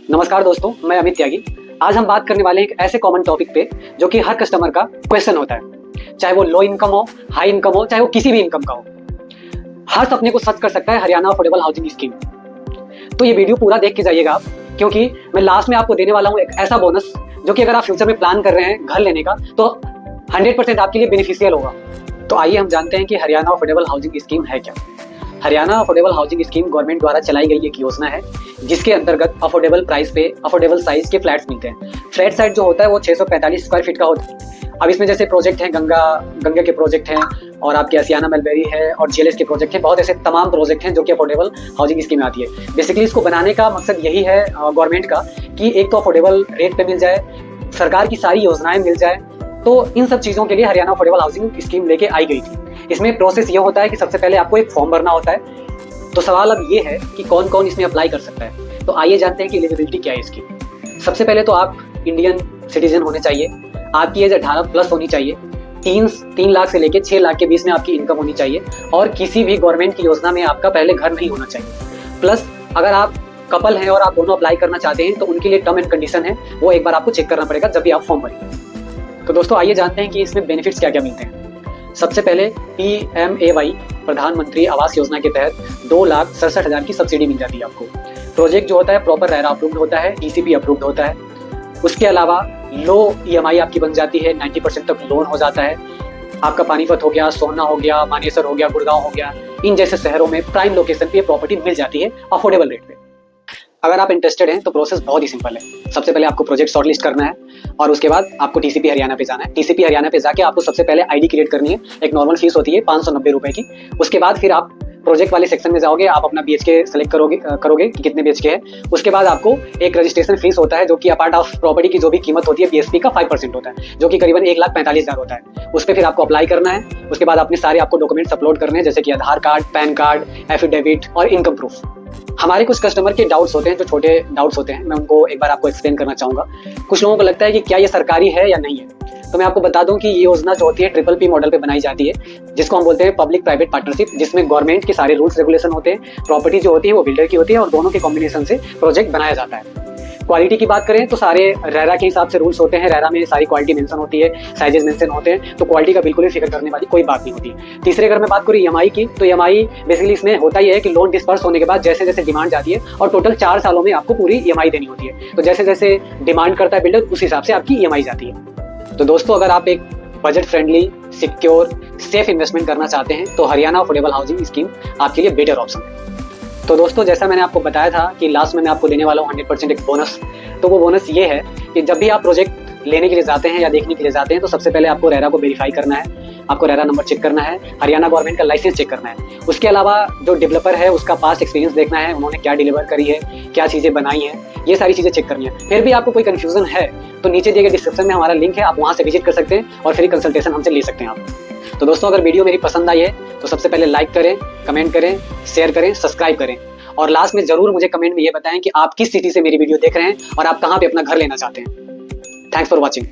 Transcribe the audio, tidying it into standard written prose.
नमस्कार दोस्तों, मैं अमित त्यागी। आज हम बात करने वाले हैं एक ऐसे कॉमन टॉपिक पे जो कि हर कस्टमर का क्वेश्चन होता है। चाहे वो लो इनकम हो, हाई इनकम हो, चाहे वो किसी भी इनकम का हो, हर सपने को सच कर सकता है हरियाणा अफोर्डेबल हाउसिंग स्कीम। तो ये वीडियो पूरा देख के जाइएगा आप, क्योंकि मैं लास्ट में आपको देने वाला हूँ एक ऐसा बोनस जो कि अगर आप फ्यूचर में प्लान कर रहे हैं घर लेने का तो 100% आपके लिए बेनिफिशियल होगा। तो आइए हम जानते हैं कि हरियाणा अफोर्डेबल हाउसिंग स्कीम है क्या। Haryana affordable housing scheme government द्वारा चलाई गई एक योजना है जिसके अंतर्गत अफोर्डेबल प्राइस पे अफोर्डेबल साइज के फ्लैट्स मिलते हैं। फ्लैट साइज जो होता है वो 645 स्क्वायर फीट का होता है। अब इसमें जैसे प्रोजेक्ट हैं, गंगा के प्रोजेक्ट हैं और आपके असियाना मलबेरी है और जीएलएस के प्रोजेक्ट हैं। बहुत ऐसे तमाम प्रोजेक्ट हैं जो कि अफोर्डेबल हाउसिंग स्कीम में आती है। बेसिकली इसको बनाने का मकसद यही है गवर्नमेंट का कि एक तो अफोर्डेबल रेट पे मिल जाए, सरकार की सारी योजनाएं मिल जाए। तो इन सब चीज़ों के लिए हरियाणा अफोर्डेबल हाउसिंग स्कीम लेके आई गई थी। इसमें प्रोसेस ये होता है कि सबसे पहले आपको एक फॉर्म भरना होता है। तो सवाल अब ये है कि कौन कौन इसमें अप्लाई कर सकता है। तो आइए जानते हैं कि एलिजिबिलिटी क्या है इसकी। सबसे पहले तो आप इंडियन सिटीजन होने चाहिए, आपकी एज 18+ होनी चाहिए, 3 लाख से लेकर 6 लाख के बीच में आपकी इनकम होनी चाहिए और किसी भी गवर्नमेंट की योजना में आपका पहले घर नहीं होना चाहिए। प्लस अगर आप कपल हैं और आप दोनों अप्लाई करना चाहते हैं तो उनके लिए टर्म एंड कंडीशन है, वो एक बार आपको चेक करना पड़ेगा जब भी आप फॉर्म भरेंगे। तो दोस्तों आइए जानते हैं कि इसमें बेनिफिट्स क्या क्या मिलते हैं। सबसे पहले PMAY प्रधानमंत्री आवास योजना के तहत 2,67,000 की सब्सिडी मिल जाती है आपको। प्रोजेक्ट जो होता है प्रॉपर रेरा अप्रूव्ड होता है, ECP अप्रूव्ड होता है। उसके अलावा लो EMI आपकी बन जाती है, 90% तक लोन हो जाता है। आपका पानीपत हो गया, सोना हो गया, मानेसर हो गया, गुड़गांव हो गया, इन जैसे शहरों में प्राइम लोकेशन पे प्रॉपर्टी मिल जाती है अफोर्डेबल रेट पे। अगर आप इंटरेस्टेड हैं तो प्रोसेस बहुत ही सिंपल है। सबसे पहले आपको प्रोजेक्ट शॉर्टलिस्ट करना है और उसके बाद आपको TCP हरियाणा पे जाना है। TCP हरियाणा पे जाके आपको सबसे पहले ID क्रिएट करनी है। एक नॉर्मल फीस होती है 590 रुपए की। उसके बाद फिर आप प्रोजेक्ट वाले सेक्शन में जाओगे, आप अपना BHK सेलेक्ट करोगे कि कितने BHK है। उसके बाद आपको एक रजिस्ट्रेशन फीस होता है जो कि अपार्ट ऑफ प्रॉपर्टी की जो भी कीमत होती है PSP का 5% होता है, जो कि करीबन 1,45,000 होता है। उस पर फिर आपको अप्लाई करना है। उसके बाद अपने सारे आपको डॉक्यूमेंट्स अपलोड करने हैं, जैसे कि आधार कार्ड, पैन कार्ड, एफिडेविट और इनकम प्रूफ। हमारे कुछ कस्टमर के डाउट्स होते हैं, जो छोटे डाउट्स होते हैं, मैं उनको एक बार आपको एक्सप्लेन करना चाहूँगा। कुछ लोगों को लगता है कि क्या ये सरकारी है या नहीं है। तो मैं आपको बता दूं कि ये योजना जो होती है PPP मॉडल पे बनाई जाती है, जिसको हम बोलते हैं पब्लिक प्राइवेट पार्टनरशिप, जिसमें गवर्नमेंट के सारे रूल्स रेगुलेशन होते हैं। प्रॉपर्टी जो होती है वो बिल्डर की होती है और दोनों के कॉम्बिनेशन से प्रोजेक्ट बनाया जाता है। क्वालिटी की बात करें तो सारे रेरा के हिसाब से रूल्स होते हैं। रेरा में सारी क्वालिटी मेंशन होती है, साइजेस मेंशन होते हैं, तो क्वालिटी का बिल्कुल भी फिक्र करने वाली कोई बात नहीं होती। तीसरे अगर मैं बात करूँ EMI की, तो EMI बेसिकली इसमें होता ही है कि लोन डिस्पर्स होने के बाद जैसे जैसे डिमांड जाती है और टोटल 4 सालों में आपको पूरी EMI देनी होती है। तो जैसे जैसे डिमांड करता है बिल्डर, उस हिसाब से आपकी EMI जाती है। तो दोस्तों अगर आप एक budget friendly, secure, safe investment करना चाहते हैं तो हरियाणा अफोर्डेबल हाउसिंग स्कीम आपके लिए बेटर ऑप्शन है। तो दोस्तों जैसा मैंने आपको बताया था कि लास्ट में मैं आपको देने वाला हूँ 100% एक बोनस। तो वो बोनस ये है कि जब भी आप प्रोजेक्ट लेने के लिए जाते हैं या देखने के लिए जाते हैं तो सबसे पहले आपको रेरा को वेरीफाई करना है, आपको रेरा नंबर चेक करना है, हरियाणा गवर्नमेंट का लाइसेंस चेक करना है। उसके अलावा जो डेवलपर है उसका पास्ट एक्सपीरियंस देखना है, उन्होंने क्या डिलीवर करी है, क्या चीज़ें बनाई हैं, ये सारी चीज़ें चेक करनी है। फिर भी आपको कोई कन्फ्यूजन है तो नीचे दिए गए डिस्क्रिप्शन में हमारा लिंक है, आप वहाँ से विजिट कर सकते हैं और फ्री कंसल्टेशन हमसे ले सकते हैं आप। तो दोस्तों अगर वीडियो मेरी पसंद आई है तो सबसे पहले लाइक करें, कमेंट करें, शेयर करें, सब्सक्राइब करें और लास्ट में जरूर मुझे कमेंट में ये बताएं कि आप किस सिटी से मेरी वीडियो देख रहे हैं और आप कहाँ पे अपना घर लेना चाहते हैं। Thanks for watching.